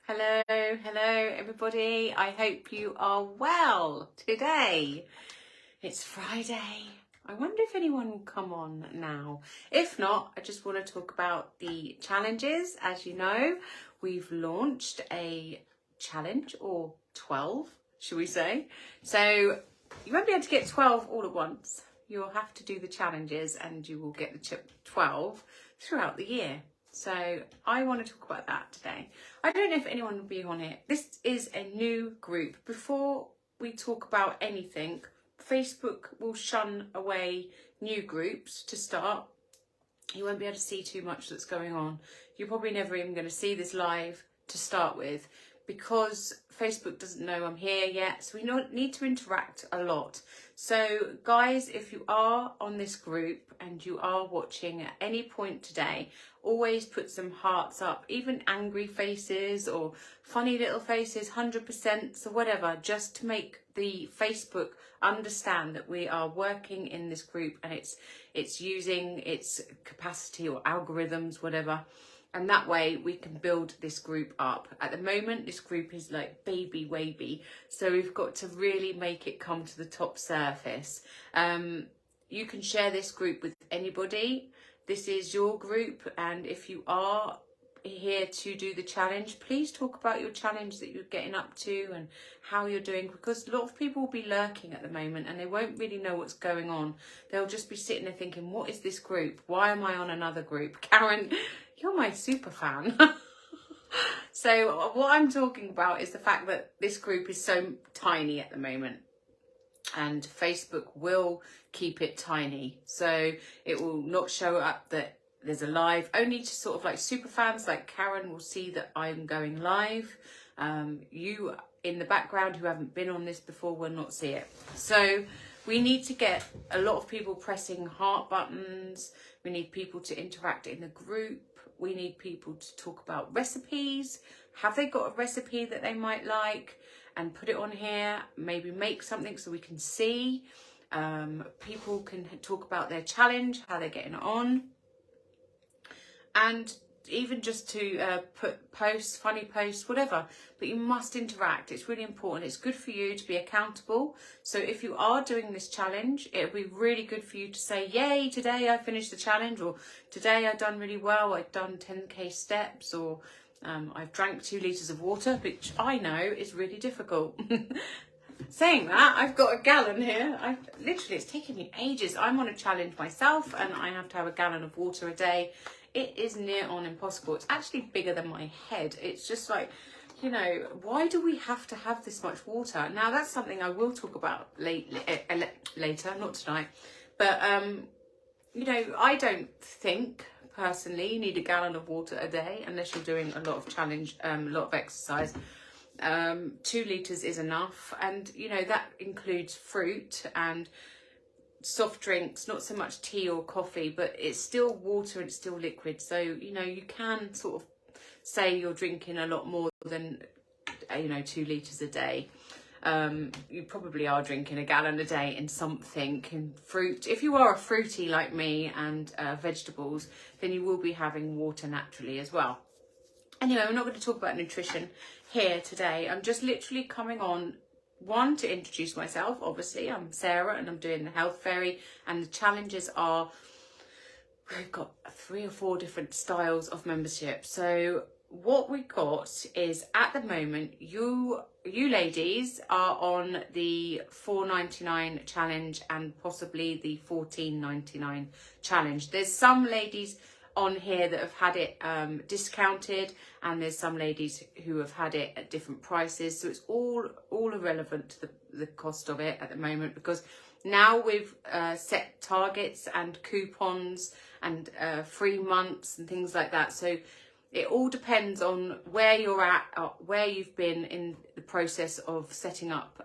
Hello, everybody. I hope you are well today. It's Friday. I wonder if anyone will come on now. If not, I just want to talk about the challenges. As you know, we've launched a challenge, or 12, should we say. So you won't be able to get 12 all at once. You'll have to do the challenges and you will get the 12 throughout the year. So I want to talk about that today. I don't know if anyone will be on it. This is a new group. Before we talk about anything, Facebook will shun away new groups to start. You won't be able to see too much that's going on. You're probably never even going to see this live to start with, because Facebook doesn't know I'm here yet. So we need to interact a lot. So guys, if you are on this group and you are watching at any point today, always put some hearts up, even angry faces or funny little faces, 100% or whatever, just to make the Facebook understand that we are working in this group and it's using its capacity or algorithms, whatever. And that way we can build this group up. At the moment, this group is like baby wavy. So we've got to really make it come to the top surface. You can share this group with anybody. This is your group. And if you are here to do the challenge, please talk about your challenge that you're getting up to and how you're doing, because a lot of people will be lurking at the moment and they won't really know what's going on. They'll just be sitting there thinking, what is this group? Why am I on another group? Karen, you're my super fan. So what I'm talking about is the fact that this group is so tiny at the moment, and Facebook will keep it tiny. So it will not show up that there's a live. Only to sort of like super fans like Karen will see that I'm going live. You in the background who haven't been on this before will not see it. So we need to get a lot of people pressing heart buttons. We need people to interact in the group. We need people to talk about recipes. Have they got a recipe that they might like? And put it on here. Maybe make something so we can see. People can talk about their challenge, how they're getting on. And even just to put posts, funny posts, whatever. But you must interact. It's really important. It's good for you to be accountable. So if you are doing this challenge, it'll be really good for you to say, yay, today I finished the challenge, or today I've done really well, I've done 10k steps, or I've drank 2 litres of water, which I know is really difficult. Saying that, I've got a gallon here. Literally, it's taken me ages. I'm on a challenge myself and I have to have a gallon of water a day. It is near on impossible. It's actually bigger than my head. It's just like, you know, why do we have to have this much water? Now, that's something I will talk about later, not tonight. But, you know, I don't think personally you need a gallon of water a day unless you're doing a lot of challenge, a lot of exercise. 2 litres is enough. And, you know, that includes fruit and soft drinks, not so much tea or coffee, but it's still water and it's still liquid. So, you know, you can sort of say you're drinking a lot more than, you know, 2 litres a day. You probably are drinking a gallon a day in something, in fruit. If you are a fruity like me and vegetables, then you will be having water naturally as well. Anyway, we're not going to talk about nutrition here today. I'm just literally coming on, one, to introduce myself. Obviously, I'm Sarah and I'm doing the Health Fairy, and the challenges are, we've got 3 or 4 different styles of membership. So what we've got is, at the moment, you ladies are on the $4.99 challenge and possibly the $14.99 challenge. There's some ladies on here that have had it discounted, and there's some ladies who have had it at different prices. So it's all irrelevant to the cost of it at the moment, because now we've set targets and coupons and 3 months and things like that. So it all depends on where you're at, where you've been in the process of setting up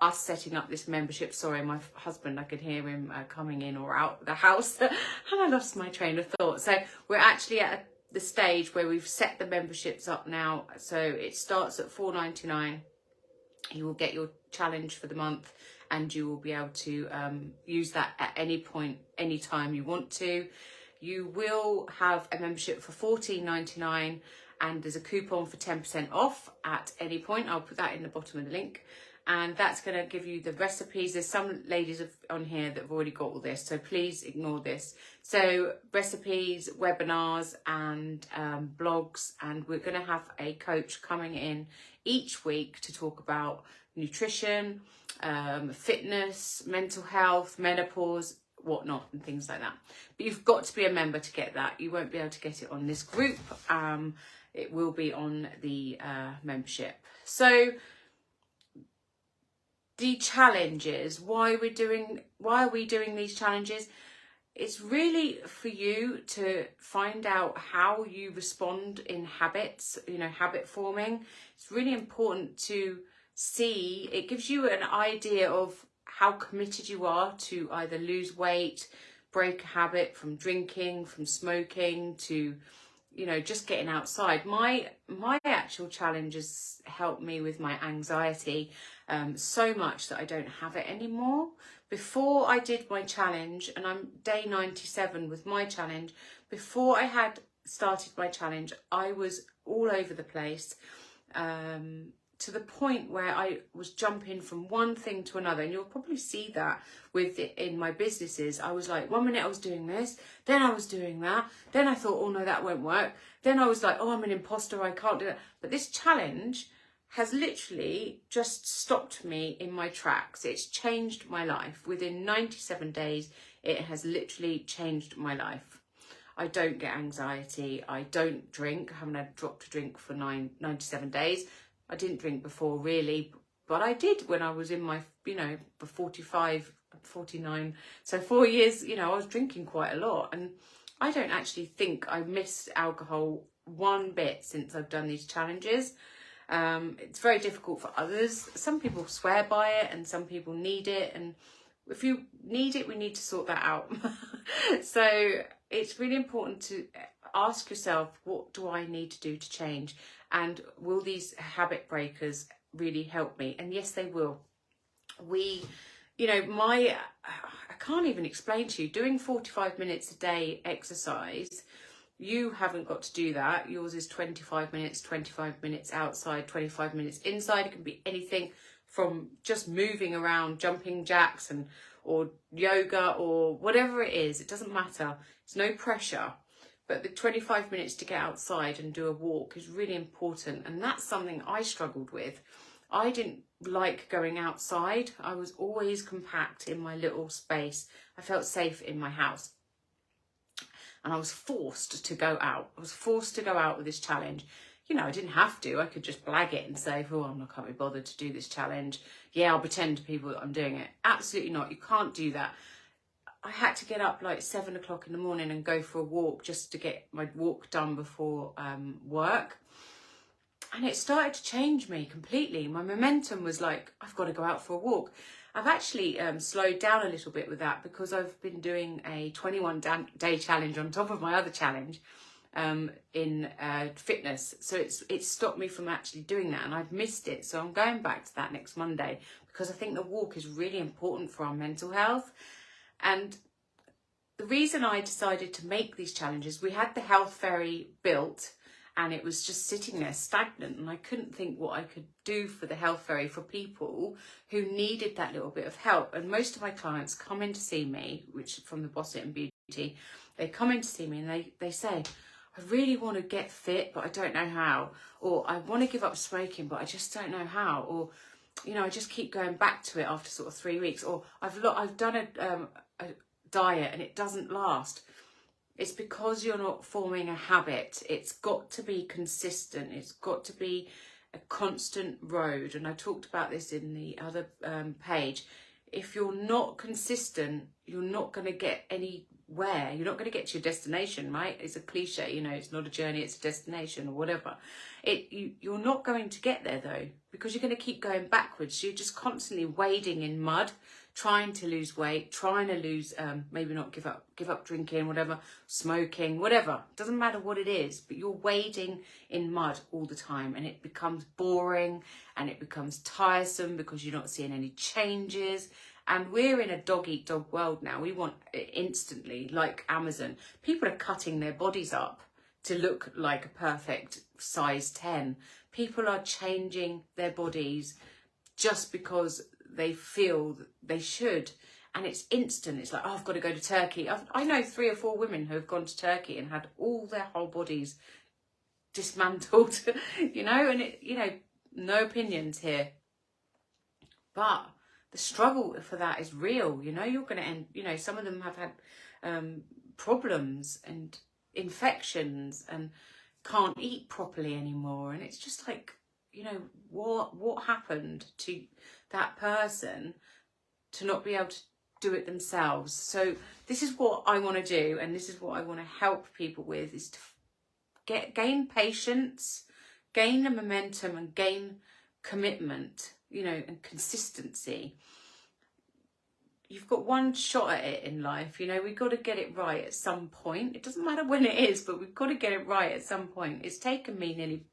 us setting up this membership. Sorry, my husband, I could hear him coming in or out the house, and I lost my train of thought. So we're actually at the stage where we've set the memberships up now. So it starts at $4.99. You will get your challenge for the month, and you will be able to use that at any point, any time you want to. You will have a membership for $14.99, and there's a coupon for 10% off at any point. I'll put that in the bottom of the link. And that's going to give you the recipes. There's some ladies on here that have already got all this, so please ignore this. So recipes, webinars and blogs, and we're going to have a coach coming in each week to talk about nutrition, fitness, mental health, menopause, whatnot, and things like that. But you've got to be a member to get that. You won't be able to get it on this group. It will be on the membership. So the challenges, why are we doing these challenges? It's really for you to find out how you respond in habits, habit forming. It's really important to see, it gives you an idea of how committed you are to either lose weight, break a habit from drinking, from smoking, to just getting outside. My actual challenges helped me with my anxiety so much that I don't have it anymore. Before I did my challenge, and I'm day 97 with my challenge, before I had started my challenge, I was all over the place, to the point where I was jumping from one thing to another. And you'll probably see that in my businesses. I was like, 1 minute I was doing this, then I was doing that, then I thought, oh no, that won't work. Then I was like, oh, I'm an imposter, I can't do that. But this challenge has literally just stopped me in my tracks. It's changed my life. Within 97 days, it has literally changed my life. I don't get anxiety. I don't drink. I haven't had a drop to drink for 97 days. I didn't drink before, really, but I did when I was in my, 45, 49. So 4 years, I was drinking quite a lot. And I don't actually think I missed alcohol one bit since I've done these challenges. It's very difficult for others. Some people swear by it and some people need it. And if you need it, we need to sort that out. So it's really important to ask yourself, what do I need to do to change? And will these habit breakers really help me? And yes, they will. I can't even explain to you, doing 45 minutes a day exercise, you haven't got to do that. Yours is 25 minutes outside, 25 minutes inside. It can be anything from just moving around, jumping jacks or yoga or whatever it is. It doesn't matter. It's no pressure. But the 25 minutes to get outside and do a walk is really important. And that's something I struggled with. I didn't like going outside. I was always compact in my little space. I felt safe in my house. And I was forced to go out. I was forced to go out with this challenge. I didn't have to. I could just blag it and say, oh, I can't be bothered to do this challenge. Yeah, I'll pretend to people that I'm doing it. Absolutely not. You can't do that. I had to get up like 7 o'clock in the morning and go for a walk just to get my walk done before work. And it started to change me completely. My momentum was like, I've got to go out for a walk. I've actually slowed down a little bit with that because I've been doing a 21-day challenge on top of my other challenge in fitness. So it's stopped me from actually doing that, and I've missed it. So I'm going back to that next Monday because I think the walk is really important for our mental health. And the reason I decided to make these challenges, we had the Health Ferry built and it was just sitting there stagnant, and I couldn't think what I could do for the Health Ferry for people who needed that little bit of help. And most of my clients come in to see me, which from the Boss It and Beauty, they come in to see me and they say, I really want to get fit, but I don't know how. Or I want to give up smoking, but I just don't know how. Or, I just keep going back to it after sort of 3 weeks. Or I've done a diet and it doesn't last. It's because you're not forming a habit. It's got to be consistent. It's got to be a constant road. And I talked about this in the other page. If you're not consistent, you're not going to get anywhere. You're not going to get to your destination, right? It's a cliche, it's not a journey, it's a destination or whatever. You're not going to get there though, because you're going to keep going backwards. You're just constantly wading in mud, trying to lose weight, trying to lose, maybe not give up drinking, whatever, smoking, whatever. It doesn't matter what it is, but you're wading in mud all the time, and it becomes boring and it becomes tiresome because you're not seeing any changes. And we're in a dog-eat-dog world now. We want it instantly, like Amazon. People are cutting their bodies up to look like a perfect size 10. People are changing their bodies just because they feel that they should. And it's instant. It's like, oh, I've got to go to Turkey. I know 3 or 4 women who have gone to Turkey and had all their whole bodies dismantled, you know, and it, you know, no opinions here. But the struggle for that is real. You know, you're going to end, you know, some of them have had problems and infections and can't eat properly anymore. And it's just like, you know, what happened to that person to not be able to do it themselves? So this is what I want to do, and this is what I want to help people with, is to gain patience, gain the momentum, and gain commitment, you know, and consistency. You've got one shot at it in life, you know, we've got to get it right at some point. It doesn't matter when it is, but we've got to get it right at some point. It's taken me nearly,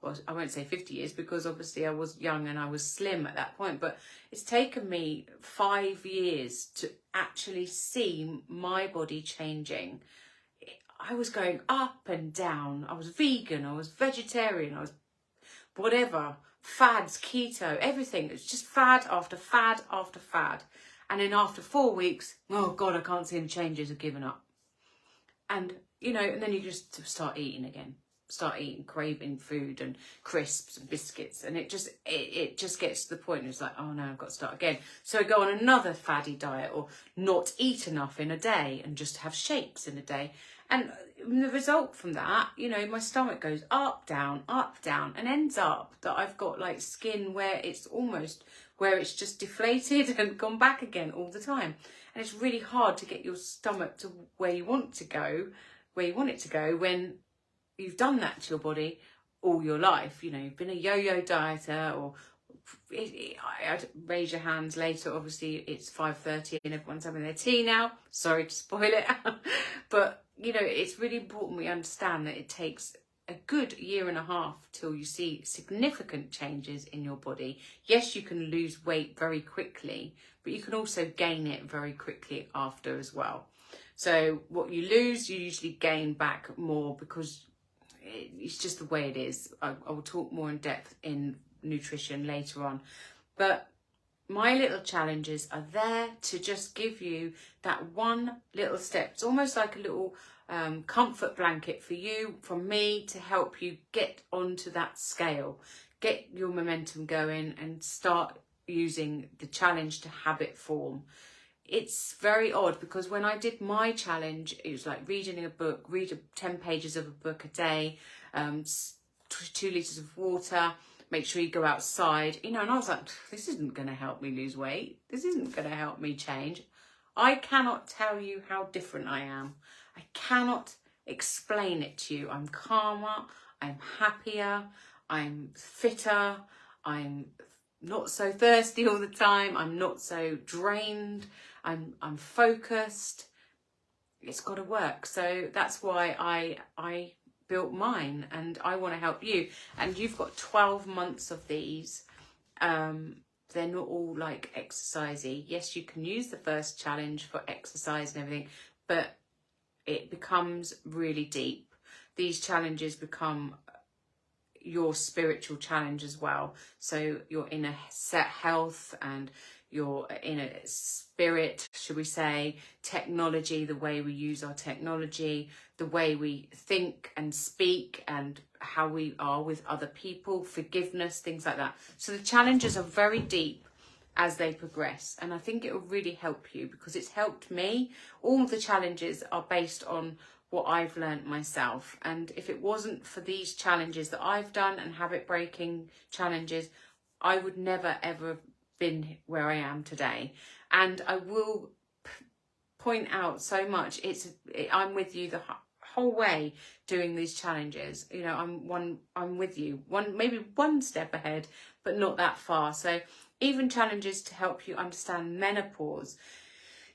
well, I won't say 50 years, because obviously I was young and I was slim at that point, but it's taken me 5 years to actually see my body changing. I was going up and down. I was vegan, I was vegetarian, I was whatever, fads, keto, everything. It's just fad after fad after fad. And then after 4 weeks, oh God, I can't see any changes, I've given up. And, you know, and then you just start eating again. Start eating, craving food and crisps and biscuits. And it just gets to the point, it's like, oh no, I've got to start again. So I go on another faddy diet, or not eat enough in a day and just have shakes in a day. And the result from that, you know, my stomach goes up, down, and ends up that I've got like skin where it's almost, where it's just deflated and gone back again all the time. And it's really hard to get your stomach to where you want to go, where you want it to go, when you've done that to your body all your life. You know, you've been a yo-yo dieter, or I'd raise your hands later. Obviously, it's 5:30 and everyone's having their tea now. Sorry to spoil it. But, you know, it's really important we understand that it takes a good 1.5 years till you see significant changes in your body. Yes, you can lose weight very quickly, but you can also gain it very quickly after as well. So what you lose, you usually gain back more, because it's just the way it is. I will talk more in depth in nutrition later on. But my little challenges are there to just give you that one little step. It's almost like a little comfort blanket for you, from me, to help you get onto that scale, get your momentum going, and start using the challenge to habit form. It's very odd, because when I did my challenge, it was like reading a book, read 10 pages of a book a day, 2 litres of water, make sure you go outside, you know, and I was like, this isn't going to help me lose weight. This isn't going to help me change. I cannot tell you how different I am. I cannot explain it to you. I'm calmer, I'm happier, I'm fitter, I'm not so thirsty all the time, I'm not so drained, I'm focused. It's got to work. So that's why I built mine, and I want to help you. And you've got 12 months of these. They're not all like exercisey. Yes, you can use the first challenge for exercise and everything, but it becomes really deep. These challenges become your spiritual challenge as well. So your inner set health and your inner spirit, should we say, technology, the way we use our technology, the way we think and speak, and how we are with other people, forgiveness, things like that. So the challenges are very deep as they progress, and I think it will really help you, because it's helped me. All the challenges are based on what I've learned myself, and if it wasn't for these challenges that I've done, and habit breaking challenges, I would never ever been where I am today. And I will point out so much, I'm with you the whole way doing these challenges. You know, I'm with you, maybe one step ahead, but not that far. So even challenges to help you understand menopause.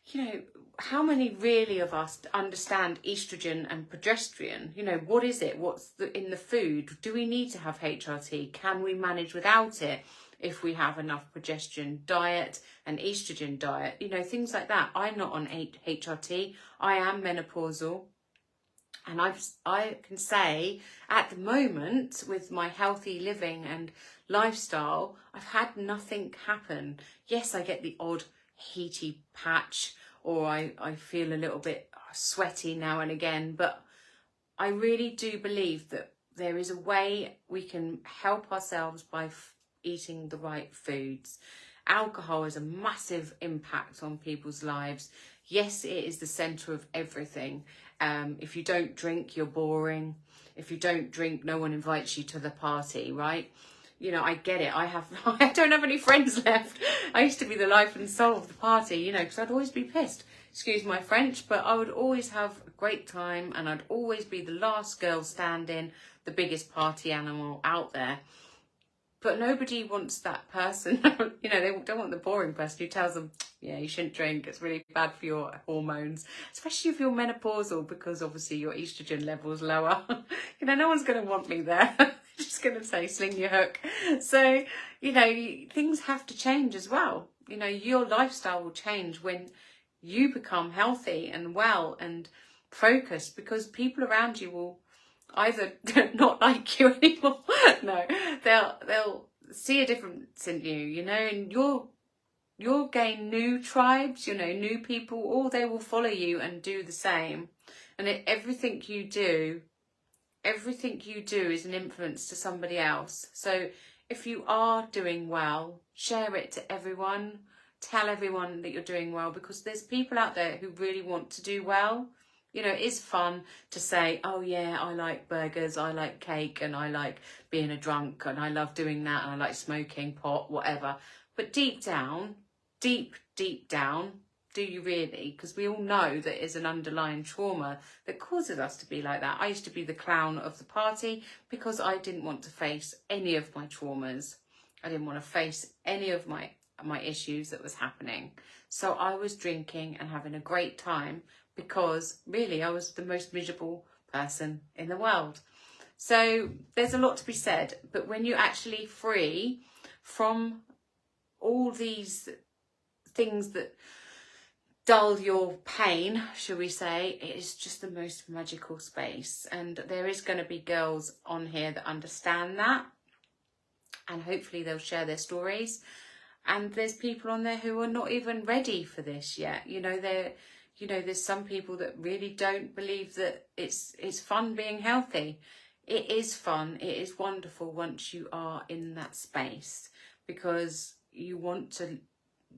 You know, how many really of us understand estrogen and progesterone? You know, what is it? What's in the food? Do we need to have HRT? Can we manage without it if we have enough progesterone diet and estrogen diet? You know, things like that. I'm not on HRT. I am menopausal. And I can say at the moment, with my healthy living and lifestyle, I've had nothing happen. Yes, I get the odd heaty patch, or I feel a little bit sweaty now and again, but I really do believe that there is a way we can help ourselves by eating the right foods. Alcohol has a massive impact on people's lives. Yes, it is the centre of everything. If you don't drink, you're boring. If you don't drink, no one invites you to the party, right? You know, I get it. I don't have any friends left. I used to be the life and soul of the party, you know, because I'd always be pissed. Excuse my French, but I would always have a great time, and I'd always be the last girl standing, the biggest party animal out there. But nobody wants that person. You know, they don't want the boring person who tells them, yeah, you shouldn't drink, it's really bad for your hormones, especially if you're menopausal, because obviously your estrogen level's lower. You know, no one's going to want me there. Just going to say, sling your hook. So, you know, things have to change as well. You know, your lifestyle will change when you become healthy and well and focused, because people around you will either not like you anymore. No, they'll see a difference in you, you know, and you'll gain new tribes, you know, new people, or they will follow you and do the same. And everything you do is an influence to somebody else. So if you are doing well, share it to everyone. Tell everyone that you're doing well, because there's people out there who really want to do well. You know, it is fun to say, oh yeah, I like burgers, I like cake, and I like being a drunk, and I love doing that, and I like smoking pot, whatever. But deep down, deep down, do you really? Because we all know that is an underlying trauma that causes us to be like that. I used to be the clown of the party because I didn't want to face any of my traumas. I didn't want to face any of my issues that was happening. So I was drinking and having a great time, because really I was the most miserable person in the world. So there's a lot to be said, but when you're actually free from all these things that dull your pain, shall we say, it is just the most magical space. And there is going to be girls on here that understand that, and hopefully they'll share their stories. And there's people on there who are not even ready for this yet. You know, there's some people that really don't believe that it's fun being healthy. It is fun. It is wonderful once you are in that space, because you want to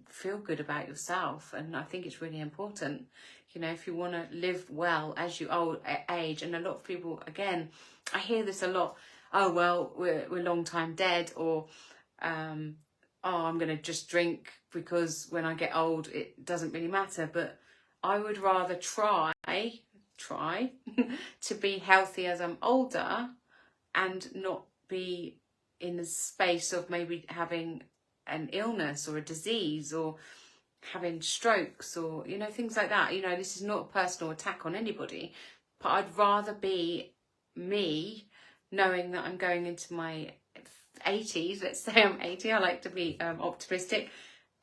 feel good about yourself. And I think it's really important, you know, if you want to live well as you age. And a lot of people, again, I hear this a lot. Oh, well, we're long time dead, or, oh, I'm going to just drink because when I get old, it doesn't really matter. But I would rather try to be healthy as I'm older, and not be in the space of maybe having an illness or a disease, or having strokes, or, you know, things like that. You know, this is not a personal attack on anybody, but I'd rather be me, knowing that I'm going into my 80s, let's say I'm 80, I like to be optimistic,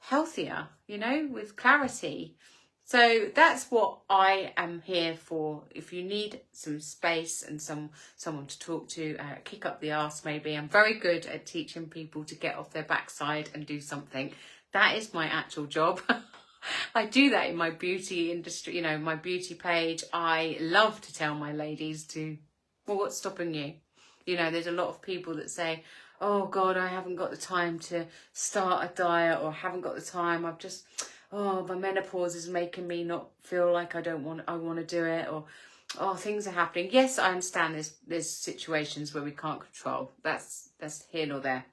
healthier, you know, with clarity. So that's what I am here for. If you need some space and someone to talk to, kick up the arse maybe. I'm very good at teaching people to get off their backside and do something. That is my actual job. I do that in my beauty industry, you know, my beauty page. I love to tell my ladies to, well, what's stopping you? You know, there's a lot of people that say, oh God, I haven't got the time to start a diet, or haven't got the time. I've just, oh, my menopause is making me not feel like I want to do it, or, oh, things are happening. Yes, I understand there's situations where we can't control. That's here nor there.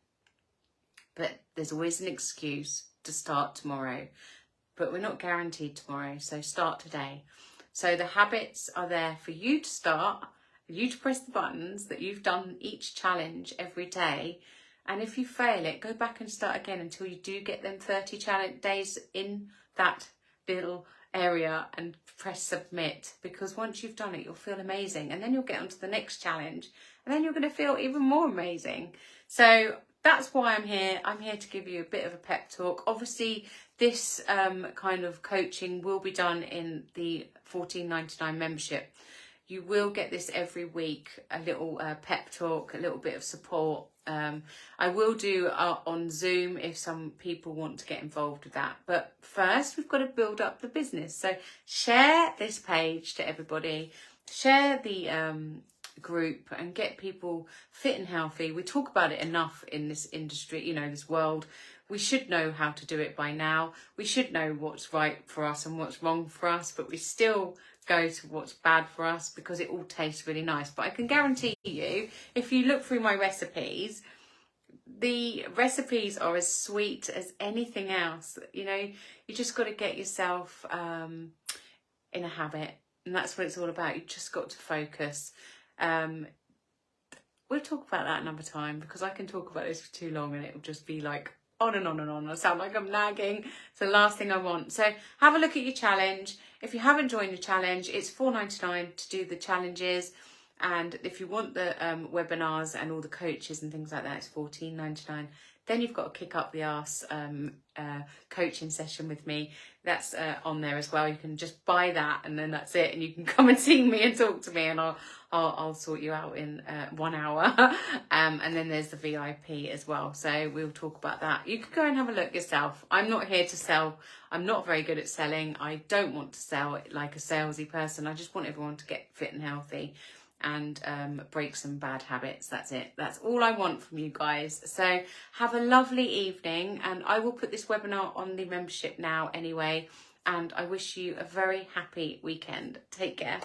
But there's always an excuse to start tomorrow. But we're not guaranteed tomorrow, so start today. So the habits are there for you to start, you to press the buttons that you've done each challenge every day. And if you fail it, go back and start again until you do get them 30 challenge days in that little area, and press submit. Because once you've done it, you'll feel amazing. And then you'll get onto the next challenge, and then you're going to feel even more amazing. So that's why I'm here. I'm here to give you a bit of a pep talk. Obviously, this kind of coaching will be done in the $14.99 membership. You will get this every week, a little pep talk, a little bit of support. I will do on Zoom if some people want to get involved with that. But first, we've got to build up the business. So share this page to everybody. Share the group and get people fit and healthy. We talk about it enough in this industry, you know, this world. We should know how to do it by now. We should know what's right for us and what's wrong for us, but we still go to what's bad for us because it all tastes really nice. But I can guarantee you, if you look through my recipes, the recipes are as sweet as anything else. You know, you just got to get yourself in a habit, and that's what it's all about. You just got to focus. We'll talk about that another time because I can talk about this for too long and it'll just be like on and on and on. I sound like I'm nagging. It's the last thing I want. So have a look at your challenge. If you haven't joined the challenge, it's $4.99 to do the challenges. And if you want the webinars and all the coaches and things like that, it's $14.99. Then you've got to kick up the arse coaching session with me. That's on there as well. You can just buy that and then that's it. And you can come and see me and talk to me and I'll sort you out in 1 hour. And then there's the VIP as well. So we'll talk about that. You can go and have a look yourself. I'm not here to sell. I'm not very good at selling. I don't want to sell like a salesy person. I just want everyone to get fit and healthy and break some bad habits. That's it. That's all I want from you guys. So have a lovely evening, and I will put this webinar on the membership now anyway, and I wish you a very happy weekend. Take care.